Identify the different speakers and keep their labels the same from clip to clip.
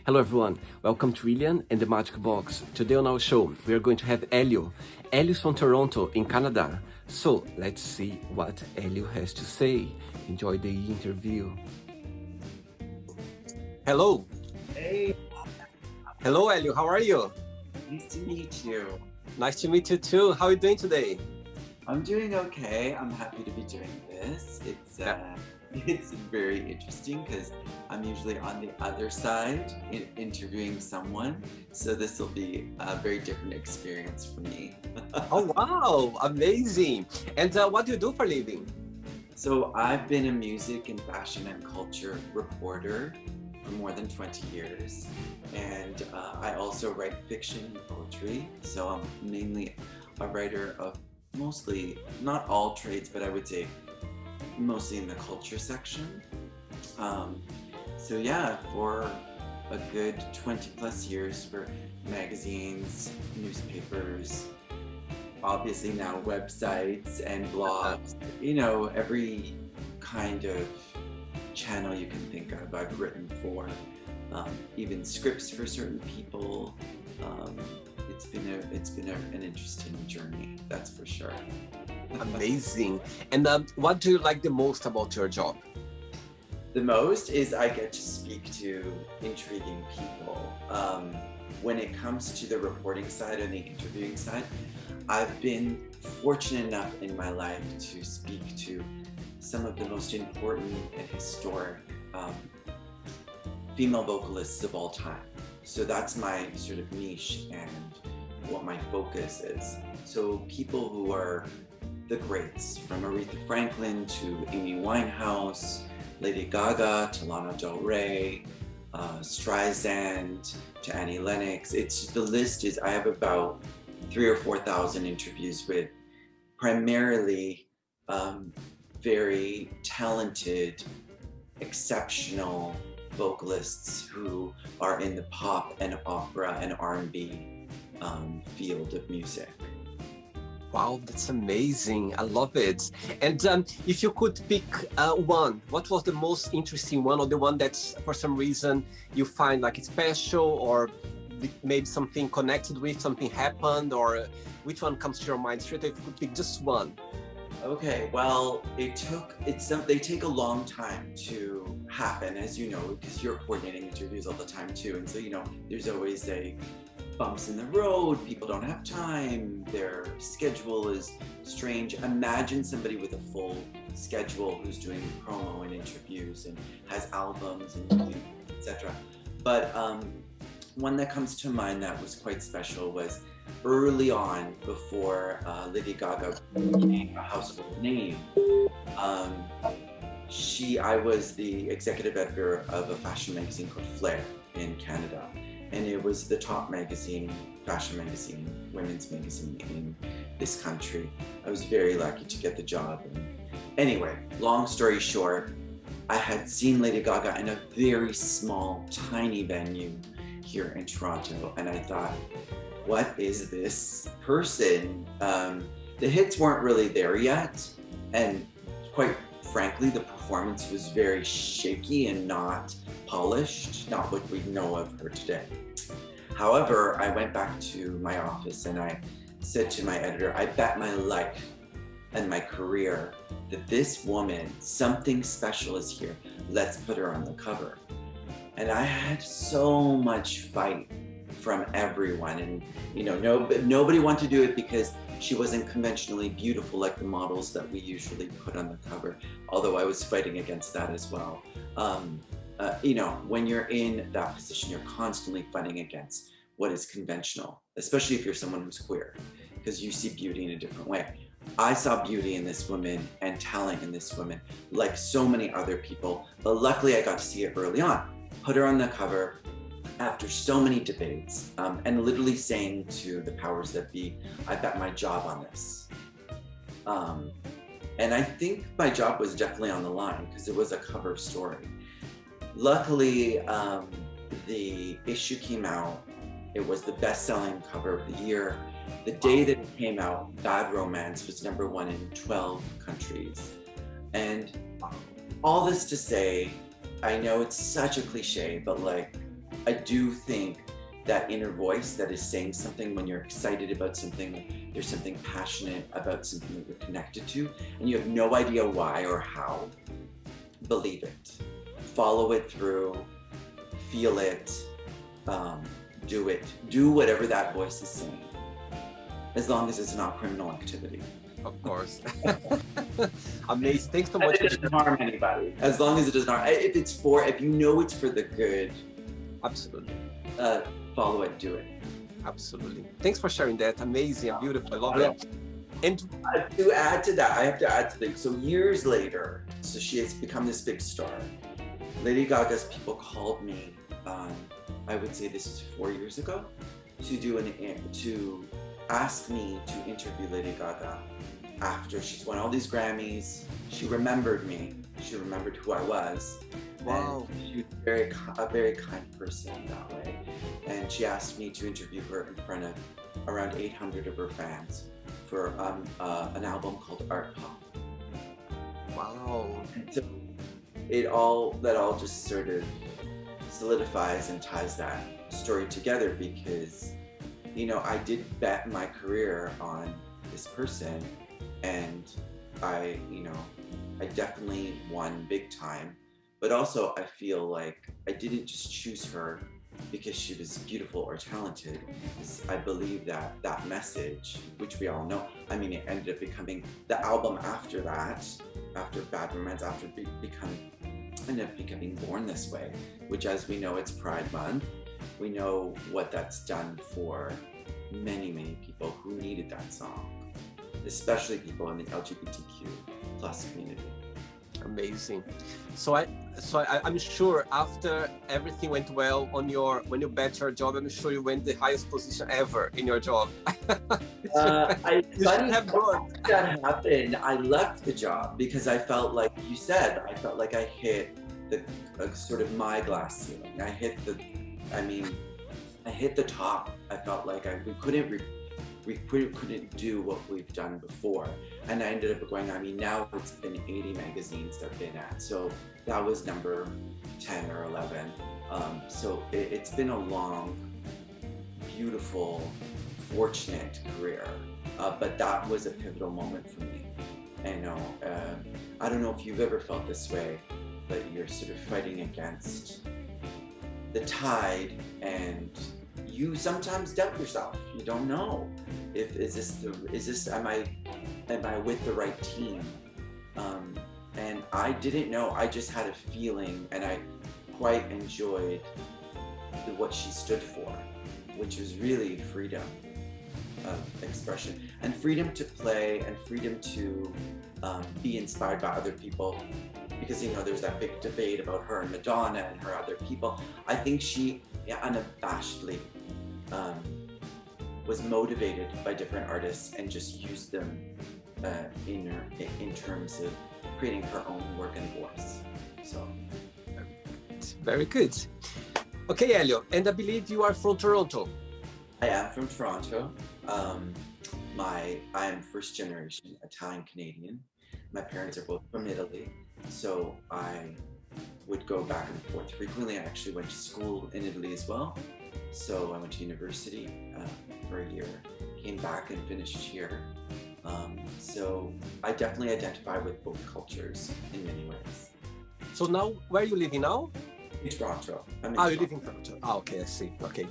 Speaker 1: Hello everyone, welcome to William and the Magic Box. Today on our show, we are going to have Elio. Elio's from Toronto in Canada. So let's see what Elio has to say. Enjoy the interview. Hello.
Speaker 2: Hey,
Speaker 1: Hello Elio, how are you?
Speaker 2: nice to meet you.
Speaker 1: Nice to meet you too. How are you doing today?
Speaker 2: I'm doing okay. I'm happy to be doing this. It's very interesting because I'm usually on the other side interviewing someone. So this will be a very different experience for me.
Speaker 1: Oh wow, amazing. And what do you do for a living?
Speaker 2: So I've been a music and fashion and culture reporter for more than 20 years. And I also write fiction and poetry. So I'm mainly a writer of mostly, not all trades, but I would say mostly in the culture section. So yeah, for a good 20 plus years for magazines, newspapers, obviously now websites and blogs, every kind of channel you can think of I've written for, even scripts for certain people. It's been an interesting journey, that's for sure.
Speaker 1: Amazing. And what do you like the most about your job?
Speaker 2: The most is I get to speak to intriguing people. When it comes to the reporting side and the interviewing side, I've been fortunate enough in my life to speak to some of the most important and historic female vocalists of all time. So that's my sort of niche and what my focus is. So people who are the greats, from Aretha Franklin to Amy Winehouse, Lady Gaga to Lana Del Rey, Streisand to Annie Lennox. The list is, I have about 3,000 or 4,000 interviews with primarily very talented, exceptional vocalists who are in the pop and opera and R&B field of music.
Speaker 1: Wow, that's amazing. I love it. And if you could pick one, what was the most interesting one, or the one that's for some reason you find like it's special, or maybe something connected with, something happened, or which one comes to your mind straight away? If you could pick just one.
Speaker 2: Okay, well, they take a long time to happen, as you know, because you're coordinating interviews all the time too. And so, there's always bumps in the road, people don't have time, their schedule is strange. Imagine somebody with a full schedule who's doing promo and interviews and has albums and etc. But one that comes to mind that was quite special was early on, before Lady Gaga became a household name. I was the executive editor of a fashion magazine called Flair in Canada. And it was the top magazine, fashion magazine, women's magazine in this country. I was very lucky to get the job. And anyway, long story short, I had seen Lady Gaga in a very small, tiny venue here in Toronto. And I thought, what is this person? The hits weren't really there yet. And quite frankly, the performance was very shaky and not polished, not what we know of her today. However, I went back to my office and I said to my editor, I bet my life and my career that this woman, something special is here. Let's put her on the cover. And I had so much fight from everyone. And nobody wanted to do it because she wasn't conventionally beautiful like the models that we usually put on the cover, although I was fighting against that as well. When you're in that position, you're constantly fighting against what is conventional, especially if you're someone who's queer, because you see beauty in a different way. I saw beauty in this woman and talent in this woman, like so many other people, but luckily I got to see it early on. Put her on the cover after so many debates, and literally saying to the powers that be, I bet my job on this. And I think my job was definitely on the line because it was a cover story. Luckily, the issue came out. It was the best-selling cover of the year. The day that it came out, Bad Romance was #1 in 12 countries. And all this to say, I know it's such a cliche, but I do think that inner voice that is saying something when you're excited about something, there's something passionate about something that you're connected to, and you have no idea why or how, believe it. Follow it through, feel it, do it. Do whatever that voice is saying, as long as it's not criminal activity.
Speaker 1: Of course. Amazing. Thanks so much.
Speaker 2: It doesn't harm anybody. As long as it does not. If you know it's for the good,
Speaker 1: absolutely.
Speaker 2: Follow it, do it.
Speaker 1: Absolutely. Thanks for sharing that. Amazing and beautiful. I love it. And
Speaker 2: to add to that, I have to add something. So years later, so she has become this big star. Lady Gaga's people called me, I would say this is 4 years ago, to ask me to interview Lady Gaga after she's won all these Grammys. She remembered me. She remembered who I was.
Speaker 1: Wow.
Speaker 2: And she was a very kind person that way. And she asked me to interview her in front of around 800 of her fans for an album called Art Pop.
Speaker 1: Wow.
Speaker 2: And so that all just sort of solidifies and ties that story together, because, you know, I did bet my career on this person, and I definitely won big time. But also I feel like I didn't just choose her because she was beautiful or talented. I believe that that message, which we all know, I mean, it ended up becoming the album after that, after Bad Romance, ended up becoming Born This Way, which, as we know, it's Pride Month. We know what that's done for many, many people who needed that song, especially people in the LGBTQ plus community.
Speaker 1: Amazing. So I'm sure after everything went well when you bet your job, I'm sure you went the highest position ever in your job.
Speaker 2: You
Speaker 1: shouldn't have gone.
Speaker 2: That happened. I left the job because I felt like you said. I felt like I hit the sort of my glass ceiling. I hit the top. I felt like we couldn't do what we've done before. And I ended up going, now it's been 80 magazines that I've been at. So that was number 10 or 11. So it's been a long, beautiful, fortunate career. But that was a pivotal moment for me. And I don't know if you've ever felt this way, but you're sort of fighting against the tide, and you sometimes doubt yourself. You don't know am I with the right team? And I didn't know. I just had a feeling, and I quite enjoyed what she stood for, which was really freedom of expression and freedom to play and freedom to be inspired by other people. Because, there's that big debate about her and Madonna and her other people. I think she unabashedly was motivated by different artists and just used them in terms of creating her own work and voice. So
Speaker 1: very good. Okay, Elio, and I believe you are from Toronto.
Speaker 2: I am from Toronto. I am first generation Italian Canadian. My parents are both from Italy, so I would go back and forth frequently. I actually went to school in Italy as well. So I went to university for a year, came back and finished here. So I definitely identify with both cultures in many ways.
Speaker 1: So now, where are you living now?
Speaker 2: In Toronto.
Speaker 1: You live in Toronto. Okay, I see. Okay.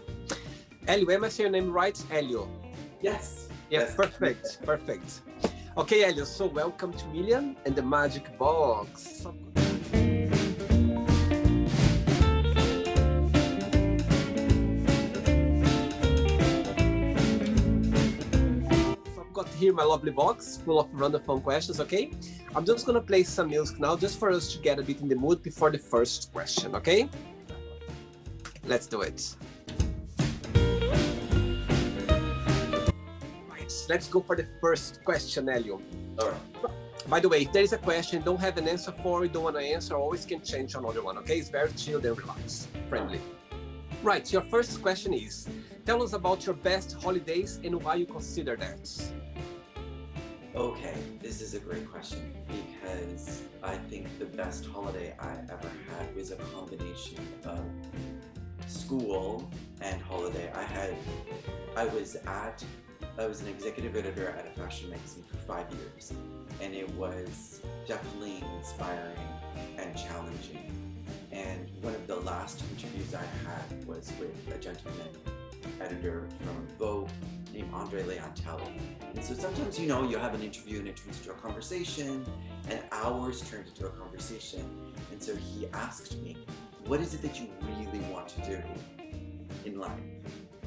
Speaker 1: Elio, am I saying your name right? Elio.
Speaker 2: Yes.
Speaker 1: Yeah,
Speaker 2: yes.
Speaker 1: Perfect. Okay, Elio, so welcome to Million and the Magic Box. Got here my lovely box full of random fun questions. Okay, I'm just gonna play some music now just for us to get a bit in the mood before the first question. Okay, let's do it. Right, let's go for the first question, Elio.
Speaker 2: All right.
Speaker 1: By the way, if there is a question you don't have an answer for, you don't want to answer, always can change another one. Okay, it's very chill and relaxed, friendly. Right, your first question is, tell us about your best holidays and why you consider that.
Speaker 2: Okay, this is a great question, because I think the best holiday I ever had was a combination of school school and holiday, I was an executive editor at a fashion magazine for 5 years, and it was definitely inspiring and challenging. And one of the last interviews I had was with a gentleman editor from Vogue named Elio Iannacci. And so sometimes, you have an interview and it turns into a conversation, and hours turned into a conversation. And so he asked me, what is it that you really want to do in life?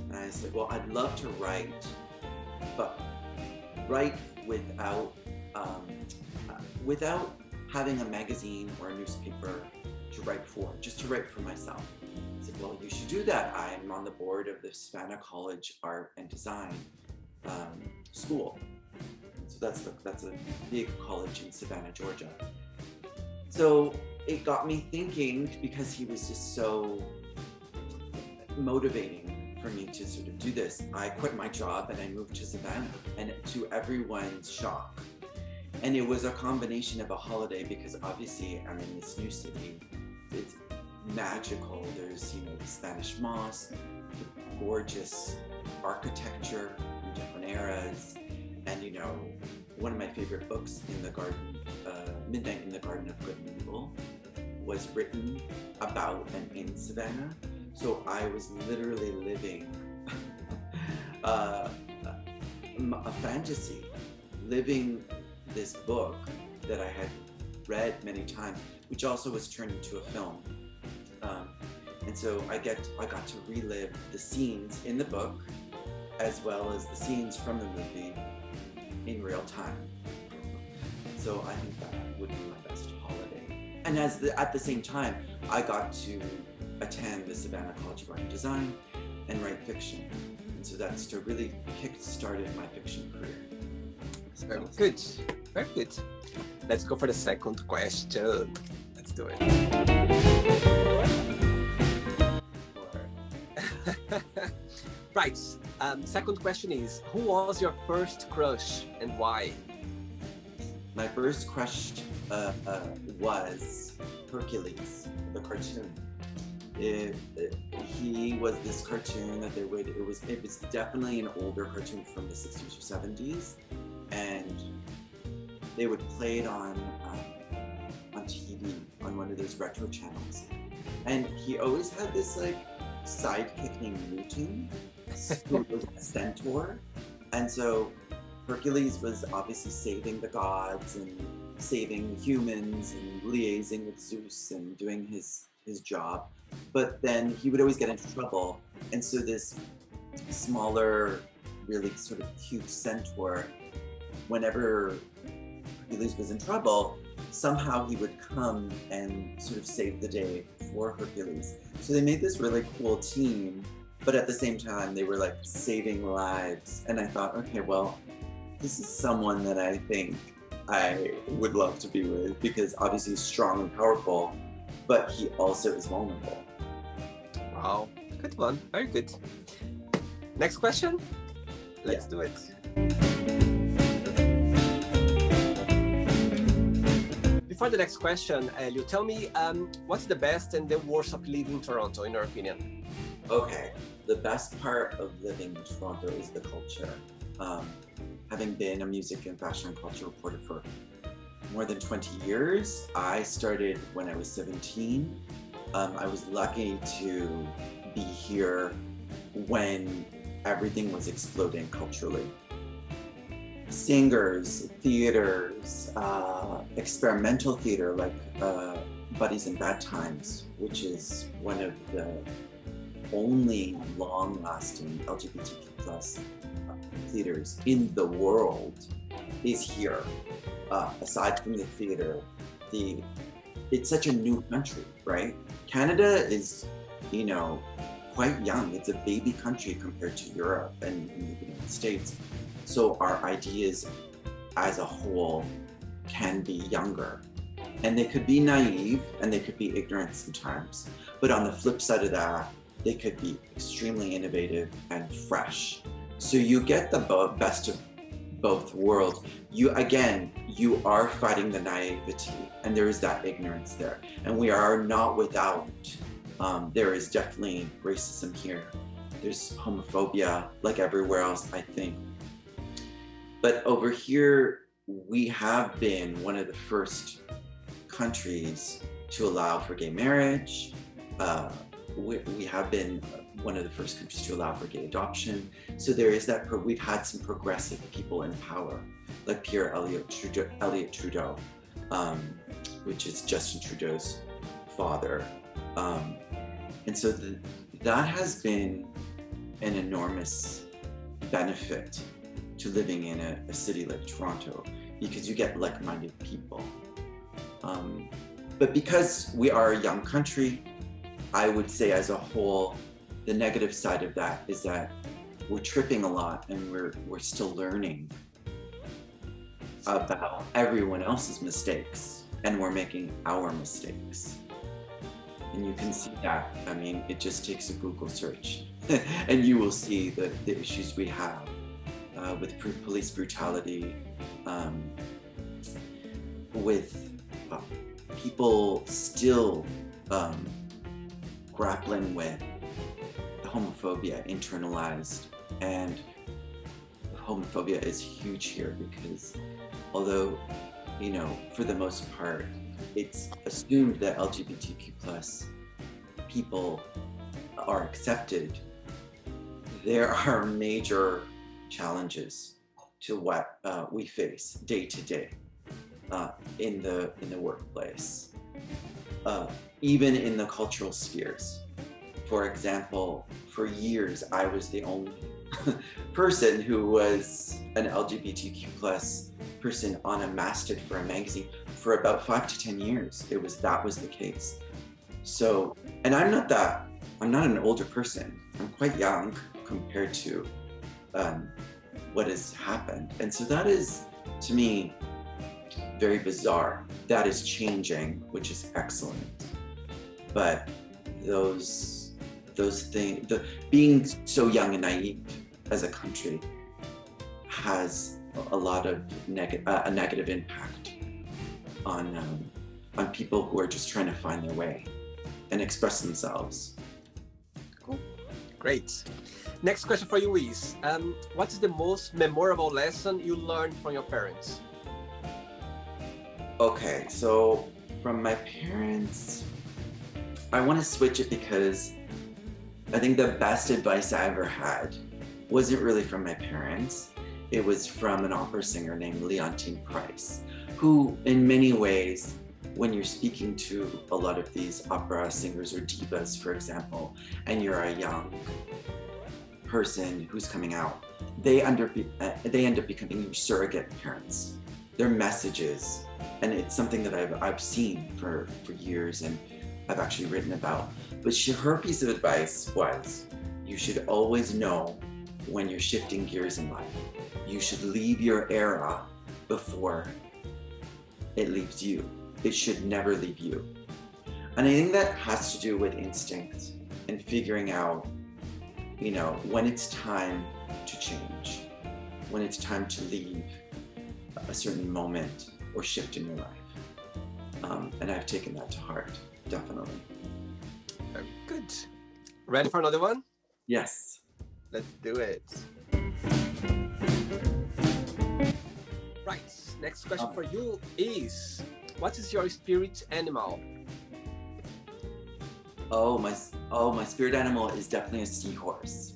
Speaker 2: And I said, well, I'd love to write, but write without having a magazine or a newspaper to write for, just to write for myself. I said, well, you should do that. I'm on the board of the Savannah College Art and Design School. So that's a big college in Savannah, Georgia. So it got me thinking, because he was just so motivating for me to sort of do this. I quit my job and I moved to Savannah, and to everyone's shock. And it was a combination of a holiday, because obviously I'm in this new city. It's magical. There's, the Spanish moss, the gorgeous architecture from different eras. And, one of my favorite books in the garden, Midnight in the Garden of Good and Evil, was written about and in Savannah. So I was literally living a fantasy, living this book that I had read many times, which also was turned into a film. And so I got to relive the scenes in the book, as well as the scenes from the movie in real time. So I think that would be my best holiday. And at the same time, I got to attend the Savannah College of Art and Design and write fiction. And so that's to really kick-started my fiction career.
Speaker 1: Very good. Very good. Let's go for the second question. Let's do it. Right. Second question is, who was your first crush and why?
Speaker 2: My first crush was Hercules, the cartoon. He was this cartoon that it was definitely an older cartoon from the 60s or 70s, and they would play it on TV on one of those retro channels. And he always had this sidekick named Newton, who was a centaur. And so Hercules was obviously saving the gods and saving humans and liaising with Zeus and doing his job. But then he would always get into trouble. And so this smaller, really sort of cute centaur, whenever Hercules was in trouble, somehow he would come and sort of save the day for Hercules. So they made this really cool team, but at the same time, they were saving lives. And I thought, okay, well, this is someone that I think I would love to be with, because obviously he's strong and powerful, but he also is vulnerable.
Speaker 1: Wow, good one, very good. Next question? Let's do it. Before the next question, Elio, tell me what's the best and the worst of living in Toronto, in your opinion?
Speaker 2: Okay, the best part of living in Toronto is the culture. Having been a music and fashion and culture reporter for more than 20 years, I started when I was 17. I was lucky to be here when everything was exploding culturally. Singers, theaters, experimental theater like Buddies in Bad Times, which is one of the only long-lasting LGBTQ plus theaters in the world, is here. Aside from the theater, it's such a new country, right? Canada is, quite young. It's a baby country compared to Europe and the United States. So our ideas as a whole can be younger. And they could be naive and they could be ignorant sometimes. But on the flip side of that, they could be extremely innovative and fresh. So you get the best of both worlds. You are fighting the naivety, and there is that ignorance there. And we are not without There is definitely racism here. There's homophobia, like everywhere else, I think. But over here, we have been one of the first countries to allow for gay marriage. We have been one of the first countries to allow for gay adoption. So there is that, we've had some progressive people in power, like Pierre Elliott Trudeau, which is Justin Trudeau's father. And so that has been an enormous benefit to living in a city like Toronto, because you get like-minded people. But because we are a young country, I would say as a whole, the negative side of that is that we're tripping a lot, and we're still learning about everyone else's mistakes, and we're making our mistakes. And you can see that. I mean, it just takes a Google search and you will see the issues we have with police brutality, with people still grappling with homophobia internalized. And homophobia is huge here because although, you know, for the most part, it's assumed that LGBTQ plus people are accepted, there are major challenges to what we face day to day in the workplace, even in the cultural spheres. For example, for years I was the only person who was an LGBTQ plus person on a masthead for a magazine for about 5 to 10 years. That was the case. So, and I'm not an older person. I'm quite young compared to what has happened. And so that is, to me, very bizarre. That is changing, which is excellent. But those things, being so young and naive as a country has a lot of a negative impact on people who are just trying to find their way and express themselves.
Speaker 1: Cool, great. Next question for you is, what is the most memorable lesson you learned from your parents?
Speaker 2: Okay, so from my parents, I want to switch it because I think the best advice I ever had wasn't really from my parents. It was from an opera singer named Leontine Price, who in many ways, when you're speaking to a lot of these opera singers or divas, for example, and you're a young person who's coming out, they end up becoming your surrogate parents. Their messages, and it's something that I've seen for years and I've actually written about. But her piece of advice was, you should always know when you're shifting gears in life. You should leave your era before it leaves you. It should never leave you. And I think that has to do with instinct and figuring out, you know, when it's time to change, when it's time to leave a certain moment or shift in your life. And I've taken that to heart, definitely.
Speaker 1: Very good. Ready for another one?
Speaker 2: Yes.
Speaker 1: Let's do it. Right, next question for you is, what is your spirit animal?
Speaker 2: My spirit animal is definitely a seahorse.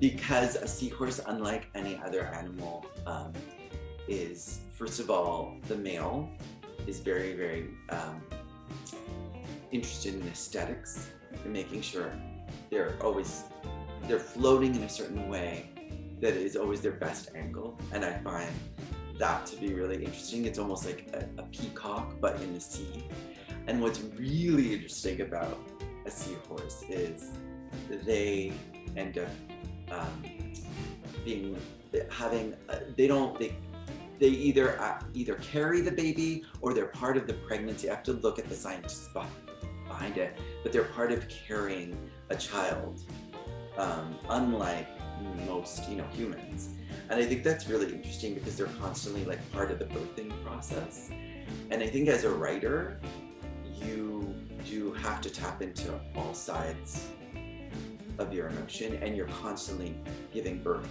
Speaker 2: Because a seahorse, unlike any other animal, is, first of all, the male is very, very interested in aesthetics and making sure they're floating in a certain way that is always their best angle. And I find that to be really interesting. It's almost like a peacock, but in the sea. And what's really interesting about a seahorse is they end up they either carry the baby or they're part of the pregnancy. I have to look at the scientists behind it, but they're part of carrying a child, unlike most, humans. And I think that's really interesting because they're constantly like part of the birthing process. And I think as a writer, you you have to tap into all sides of your emotion, and you're constantly giving birth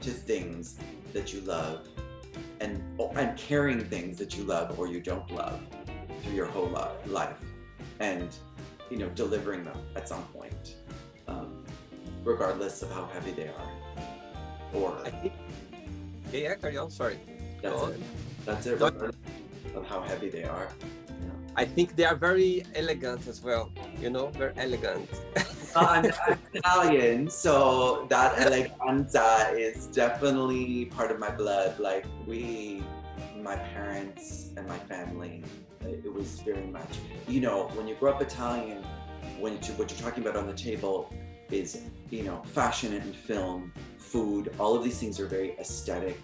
Speaker 2: to things that you love and carrying things that you love or you don't love through your whole life, and delivering them at some point, regardless of how heavy they are. Or
Speaker 1: I think, yeah, carry on. Sorry.
Speaker 2: That's it. Regardless of how heavy they are.
Speaker 1: I think they are very elegant as well. Very elegant.
Speaker 2: I'm Italian, so that eleganza is definitely part of my blood. Like my parents and my family, it was very much, when you grow up Italian, what you're talking about on the table is, fashion and film, food, all of these things are very aesthetic.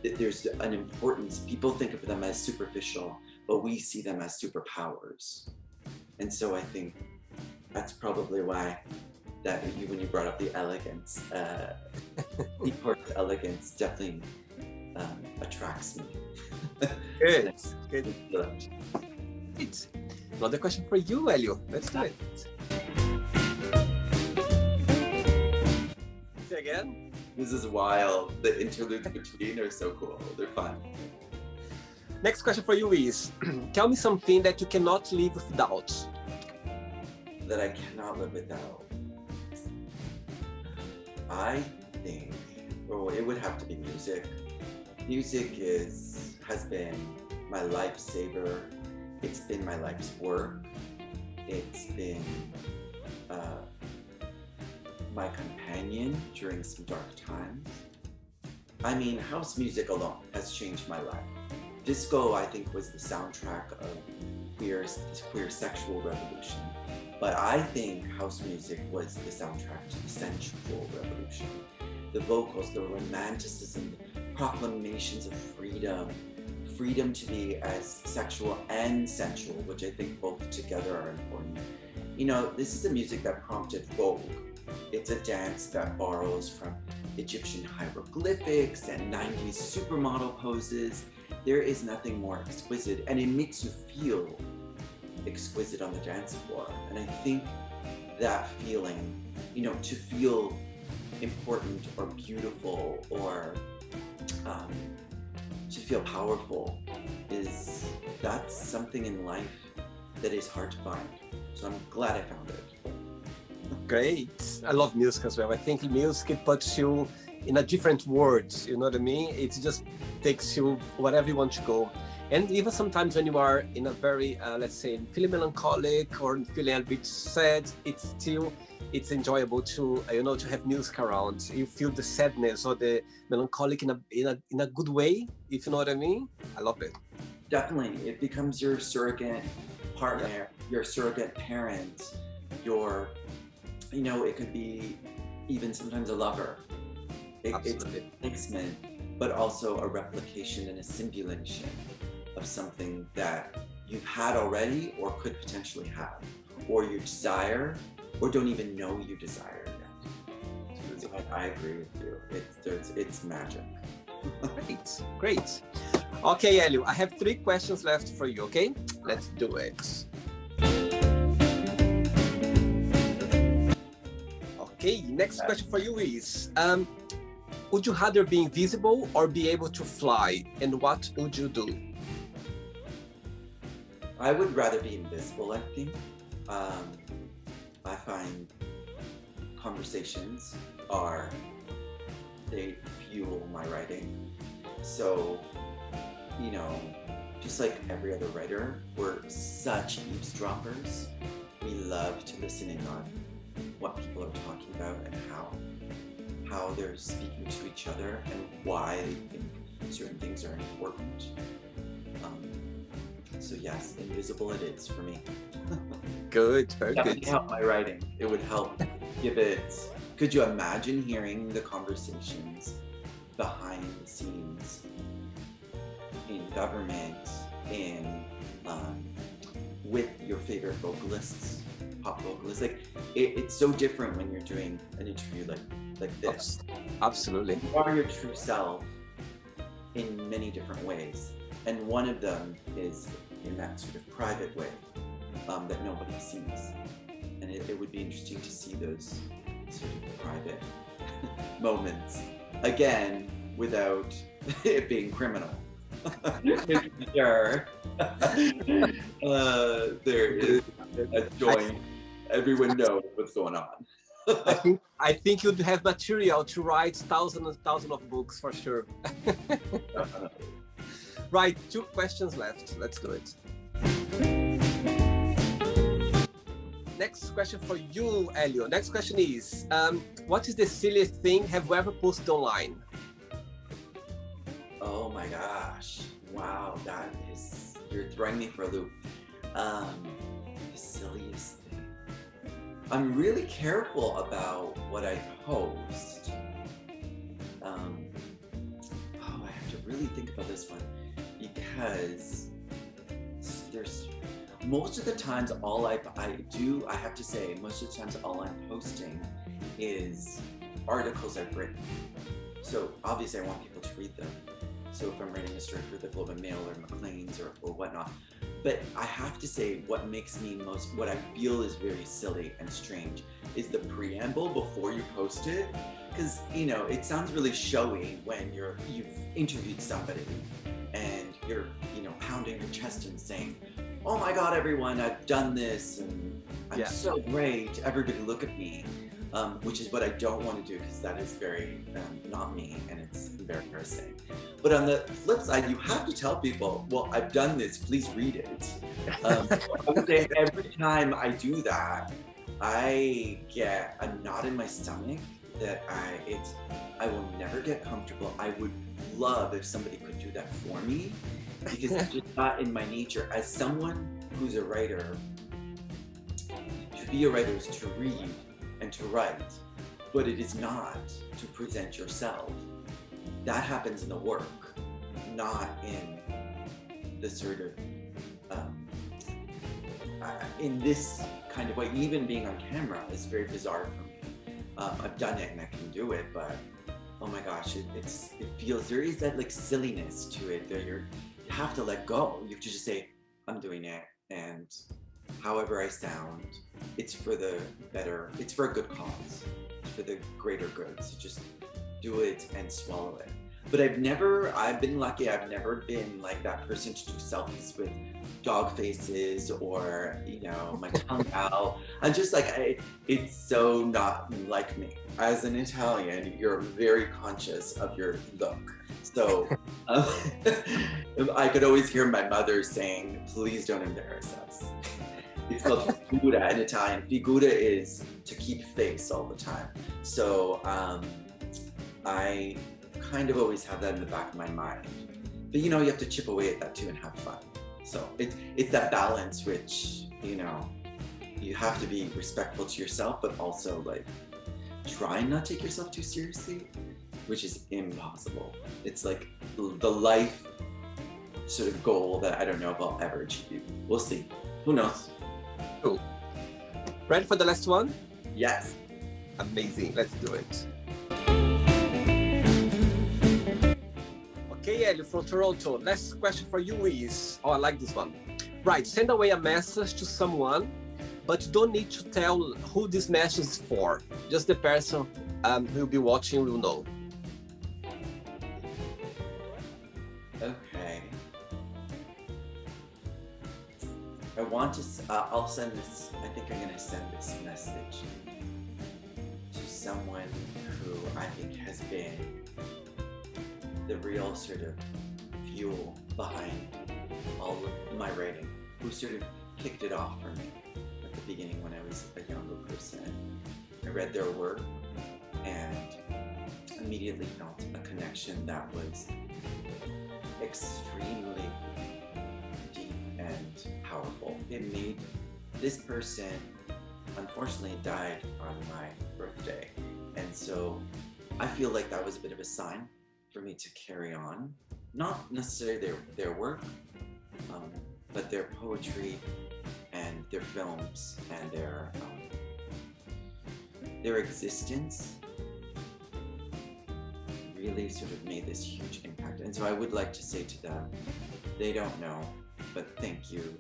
Speaker 2: There's an importance. People think of them as superficial, but we see them as superpowers. And so I think that's probably why when you brought up the elegance, the elegance definitely attracts me.
Speaker 1: Good. It's another question for you, Elio. Let's do it. Say again.
Speaker 2: This is wild. The interludes between are so cool. They're fun.
Speaker 1: Next question for you is, tell me something that you cannot live without.
Speaker 2: That I cannot live without. I think, it would have to be music. Music has been my lifesaver. It's been my life's work. It's been my companion during some dark times. I mean, house music alone has changed my life. Disco, I think, was the soundtrack of queer sexual revolution. But I think house music was the soundtrack to the sensual revolution. The vocals, the romanticism, proclamations of freedom to be as sexual and sensual, which I think both together are important. This is a music that prompted Vogue. It's a dance that borrows from Egyptian hieroglyphics and 90s supermodel poses. There is nothing more exquisite, and it makes you feel exquisite on the dance floor. And I think that feeling, to feel important or beautiful or to feel powerful, that's something in life that is hard to find. So I'm glad I found it.
Speaker 1: Great. I love music as well. I think music puts you in a different world, you know what I mean? It just takes you wherever you want to go. And even sometimes when you are in a very, let's say, feeling melancholic or feeling a bit sad, it's enjoyable to, to have music around. You feel the sadness or the melancholic in a good way, if you know what I mean. I love it.
Speaker 2: Definitely. It becomes your surrogate partner, your surrogate parent, it could be even sometimes a lover. It's a replacement, but also a replication and a simulation of something that you've had already or could potentially have, or you desire, or don't even know you desire yet. So I agree with you. It's magic.
Speaker 1: Great. Okay, Elio, I have 3 questions left for you, okay? Let's do it. Okay, next question for you is, would you rather be invisible or be able to fly? And what would you do?
Speaker 2: I would rather be invisible, I think. I find conversations they fuel my writing. So, just like every other writer, we're such eavesdroppers. We love to listen in on what people are talking about and how they're speaking to each other and why they think certain things are important. So yes, invisible it is for me.
Speaker 1: Good, very
Speaker 2: that
Speaker 1: good.
Speaker 2: would help my writing. It would help give it. Could you imagine hearing the conversations behind the scenes in government, with your favorite vocalists, pop vocalists? Like it's so different when you're doing an interview like this.
Speaker 1: Absolutely.
Speaker 2: You are your true self in many different ways, and one of them is in that sort of private way that nobody sees. And it would be interesting to see those sort of private moments, again, without it being criminal. Sure. There is a joint. Everyone knows what's going on.
Speaker 1: I think you'd have material to write thousands and thousands of books for sure. Right, 2 questions left. Let's do it. Next question for you, Elio. Next question is, what is the silliest thing have you ever posted online?
Speaker 2: Oh my gosh. Wow, you're throwing me for a loop. The silliest thing. I'm really careful about what I post. I have to really think about this one, because there's most of the times I have to say, most of the times all I'm posting is articles I've written. So obviously I want people to read them. So if I'm writing a story for the Globe and Mail or Maclean's or whatnot. But I have to say, what I feel is very silly and strange is the preamble before you post it. Because, it sounds really showy when you've interviewed somebody and you're, pounding your chest and saying, oh my God, everyone, I've done this and I'm so great, everybody look at me. Which is what I don't want to do, because that is very not me, and it's embarrassing. But on the flip side, you have to tell people, well, I've done this, please read it. I would say every time I do that, I get a knot in my stomach that I will never get comfortable. I would love if somebody could do that for me, because it's just not in my nature. As someone who's a writer, to be a writer is to read and to write, but it is not to present yourself. That happens in the work, not in the sort of, in this kind of way. Even being on camera is very bizarre for me. I've done it and I can do it, but oh my gosh, it feels, there is that like silliness to it that you have to let go. You have to just say, I'm doing it, and however I sound, it's for the better, it's for a good cause, it's for the greater good. So just do it and swallow it. But I've been lucky, I've never been like that person to do selfies with dog faces or, my tongue out. I'm just like, it's so not like me. As an Italian, you're very conscious of your look. So I could always hear my mother saying, please don't embarrass us. It's called figura in Italian. Figura is to keep face all the time. So I kind of always have that in the back of my mind. But you have to chip away at that too and have fun. So it's that balance, which, you have to be respectful to yourself, but also like try and not take yourself too seriously, which is impossible. It's like the life sort of goal that I don't know if I'll ever achieve. We'll see. Who knows?
Speaker 1: Cool. Ready for the last one?
Speaker 2: Yes.
Speaker 1: Amazing. Let's do it. Okay, Elio from Toronto. Last question for you is, I like this one. Right, send away a message to someone, but you don't need to tell who this message is for. Just the person who will be watching will know.
Speaker 2: Okay. I want to, I'll send this, I think I'm going to send this message to someone who I think has been the real sort of fuel behind all of my writing, who sort of kicked it off for me at the beginning when I was a younger person. I read their work and immediately felt a connection that was extremely deep and powerful. It made this person, unfortunately, died on my birthday, and so I feel like that was a bit of a sign for me to carry on, not necessarily their work, but their poetry and their films and their existence really sort of made this huge impact. And so I would like to say to them, they don't know, but thank you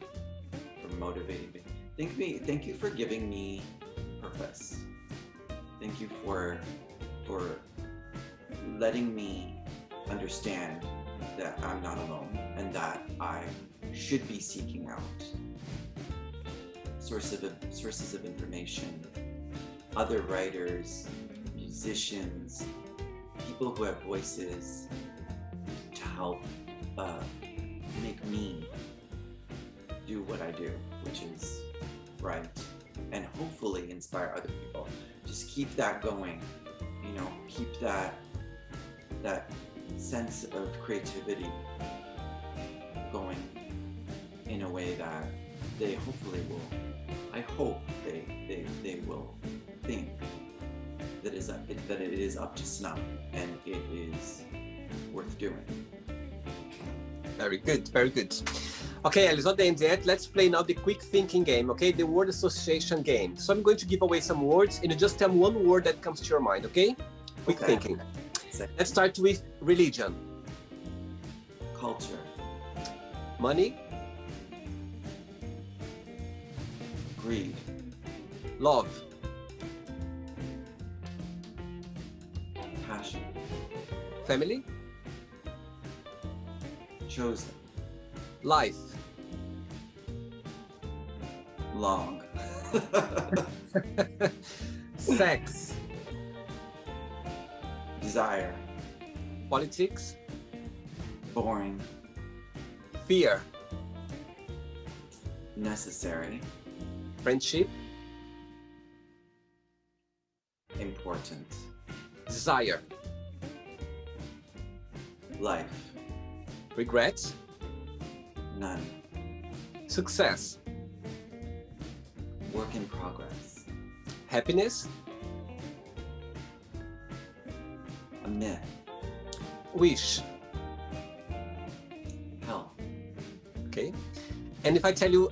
Speaker 2: for motivating me Thank you for giving me purpose. Thank you for letting me understand that I'm not alone and that I should be seeking out sources of information, other writers, musicians, people who have voices to help make me do what I do, which is write, and hopefully inspire other people. Just keep that going, you know, keep that sense of creativity going in a way that they hopefully will, I hope they will think that it is up to snuff and it is worth doing.
Speaker 1: Very good, very good. Okay, Elio, it's not the end yet. Let's play now the quick thinking game, okay? The word association game. So I'm going to give away some words and you just tell me one word that comes to your mind, okay? Quick thinking. Let's start with religion.
Speaker 2: Culture.
Speaker 1: Money.
Speaker 2: Greed.
Speaker 1: Love.
Speaker 2: Passion.
Speaker 1: Family.
Speaker 2: Chosen.
Speaker 1: Life.
Speaker 2: Long.
Speaker 1: Sex.
Speaker 2: Desire.
Speaker 1: Politics.
Speaker 2: Boring.
Speaker 1: Fear.
Speaker 2: Necessary.
Speaker 1: Friendship.
Speaker 2: Important.
Speaker 1: Desire.
Speaker 2: Life.
Speaker 1: Regret.
Speaker 2: None.
Speaker 1: Success.
Speaker 2: Work in progress.
Speaker 1: Happiness.
Speaker 2: A myth.
Speaker 1: Wish.
Speaker 2: Health.
Speaker 1: Okay. And if I tell you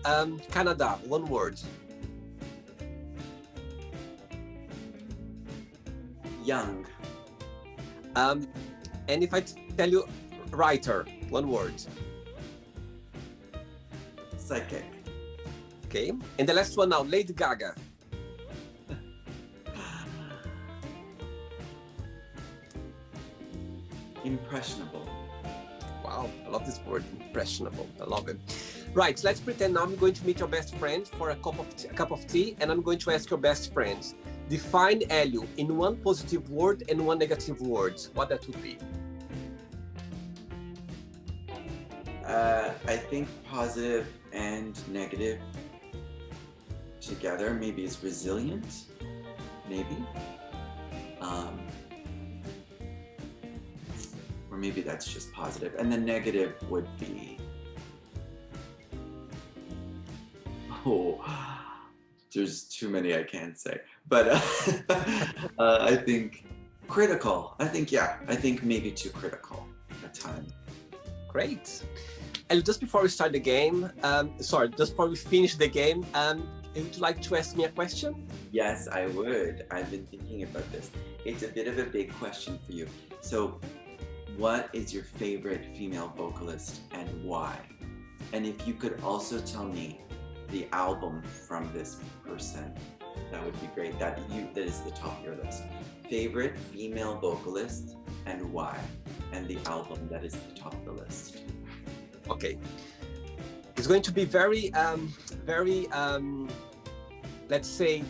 Speaker 1: Canada, one word.
Speaker 2: Young.
Speaker 1: And if I tell you writer, one word.
Speaker 2: Psychic.
Speaker 1: Okay. And the last one now, Lady Gaga.
Speaker 2: Impressionable.
Speaker 1: Wow, I love this word, impressionable. I love it. Right, let's pretend now I'm going to meet your best friend for a cup of tea, and I'm going to ask your best friend, define Elio in one positive word and one negative word. What that would be?
Speaker 2: I think positive and negative together maybe is resilient, maybe. Or maybe that's just positive. And the negative would be, there's too many I can't say. But I think critical. I think maybe too critical at times.
Speaker 1: Great. And just before we start the game, just before we finish the game, would you like to ask me a question?
Speaker 2: Yes, I would. I've been thinking about this. It's a bit of a big question for you. So, what is your favorite female vocalist and why? And if you could also tell me the album from this person, that would be great. That is the top of your list. Favorite female vocalist and why? And the album that is at the top of the list.
Speaker 1: Okay. It's going to be very, let's say,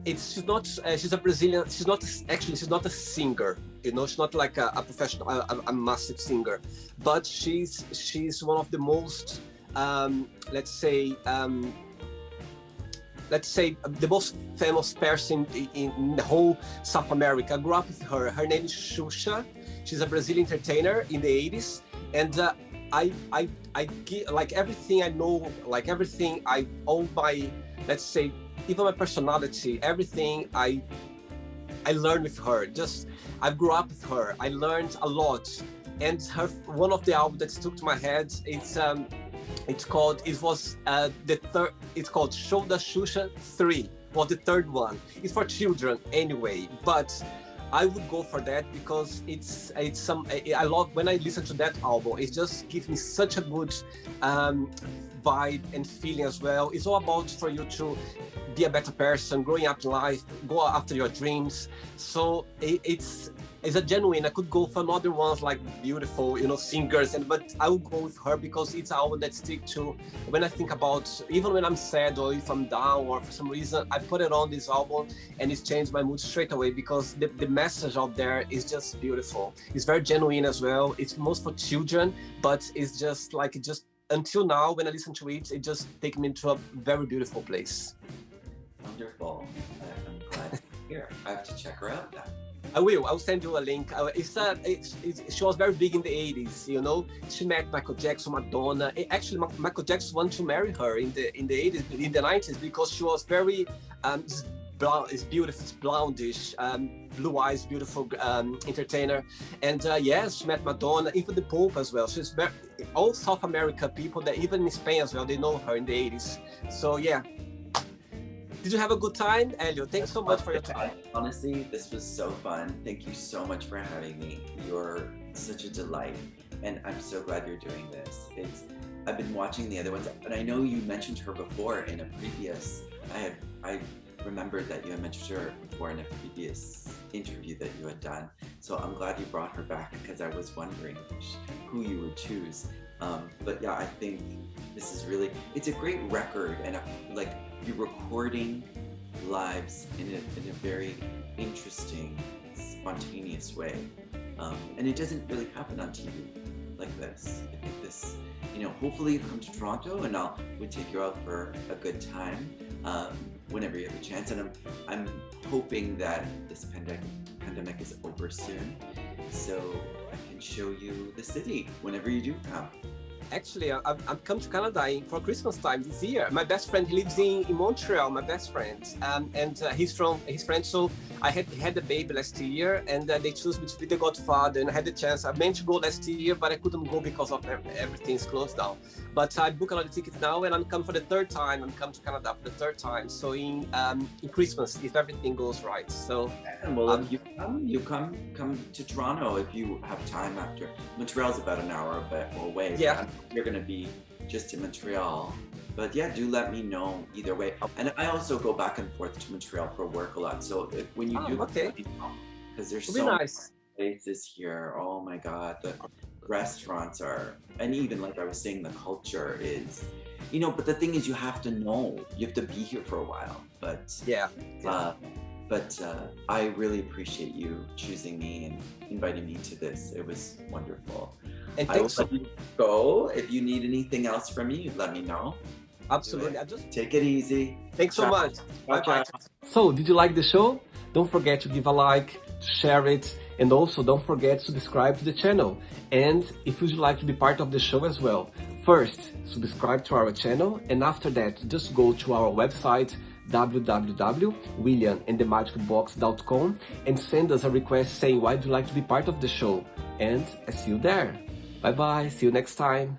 Speaker 1: she's a Brazilian, she's not a singer, you know, she's not like a professional, a massive singer, but she's one of the most, let's say the most famous person in the whole South America. I grew up with her. Her name is Xuxa. She's a Brazilian entertainer in the 80s. And I like everything I know, like everything all my, let's say, even my personality, everything I learned with her. I grew up with her. I learned a lot. And one of the albums that stuck to my head, it's called Show da Xuxa 3, was the third one. It's for children anyway, but I would go for that because it's some I love when I listen to that album. It just gives me such a good vibe and feeling as well. It's all about for you to be a better person, growing up in life, go after your dreams. So it's a genuine. I could go for another ones like beautiful, singers, but I would go with her because it's an album that stick to when I think about, even when I'm sad or if I'm down or for some reason, I put it on this album and it's changed my mood straight away because the message out there is just beautiful. It's very genuine as well. It's most for children, but it's just like, until now, when I listen to it, it just takes me to a very beautiful place.
Speaker 2: Wonderful. I'm glad to hear. I have to check her out now.
Speaker 1: I will. I'll send you a link. She was very big in the 80s, She met Michael Jackson, Madonna. Actually, Michael Jackson wanted to marry her in the 80s, in the 90s, because she was very blonde, it's beautiful, it's blondish, blue eyes, beautiful entertainer. And yes, she met Madonna, even the Pope as well. She's very, all South America people, that even in Spain as well, they know her in the 80s. So yeah. Did you have a good time, Elio? Thanks so much for your time.
Speaker 2: Honestly, this was so fun. Thank you so much for having me. You're such a delight, and I'm so glad you're doing this. I've been watching the other ones, and I know you mentioned her before in a previous. I remembered that you had mentioned her before in a previous interview that you had done. So I'm glad you brought her back because I was wondering who you would choose. But yeah, I think this is really, it's a great record, and you're recording lives in a very interesting, spontaneous way. And it doesn't really happen on TV like this. I think this, hopefully you come to Toronto and we'll take you out for a good time whenever you have a chance. And I'm hoping that this pandemic is over soon, so I can show you the city whenever you do come.
Speaker 1: Actually, I've come to Canada for Christmas time this year. My best friend, he lives in Montreal, my best friend. And he's French, so I had a baby last year, and they chose me to be the godfather, and I had the chance. I meant to go last year, but I couldn't go because of everything's closed down. But I booked another ticket now, and I'm coming for the third time. I'm coming to Canada for the third time. So in Christmas, if everything goes right. So
Speaker 2: well, if you come to Toronto if you have time after. Montreal's about an hour away.
Speaker 1: Yeah.
Speaker 2: You're going to be just in Montreal. But yeah, do let me know either way. And I also go back and forth to Montreal for work a lot. So when you do,
Speaker 1: okay,
Speaker 2: because there's
Speaker 1: so
Speaker 2: many
Speaker 1: nice
Speaker 2: places here. Oh my God, the restaurants are, and even like I was saying, the culture is, but the thing is, you have to know, you have to be here for a while. But
Speaker 1: yeah.
Speaker 2: I really appreciate you choosing me and inviting me to this. It was wonderful.
Speaker 1: And
Speaker 2: I will let you go. If you need anything else from me, let me know.
Speaker 1: Absolutely.
Speaker 2: Take it easy.
Speaker 1: Thanks so much.
Speaker 2: Bye.
Speaker 1: So, did you like the show? Don't forget to give a like, to share it, and also don't forget to subscribe to the channel. And if you'd like to be part of the show as well, first, subscribe to our channel, and after that, just go to our website, www.williamandthemagicbox.com, and send us a request saying why do you like to be part of the show. And I see you there. Bye bye, see you next time.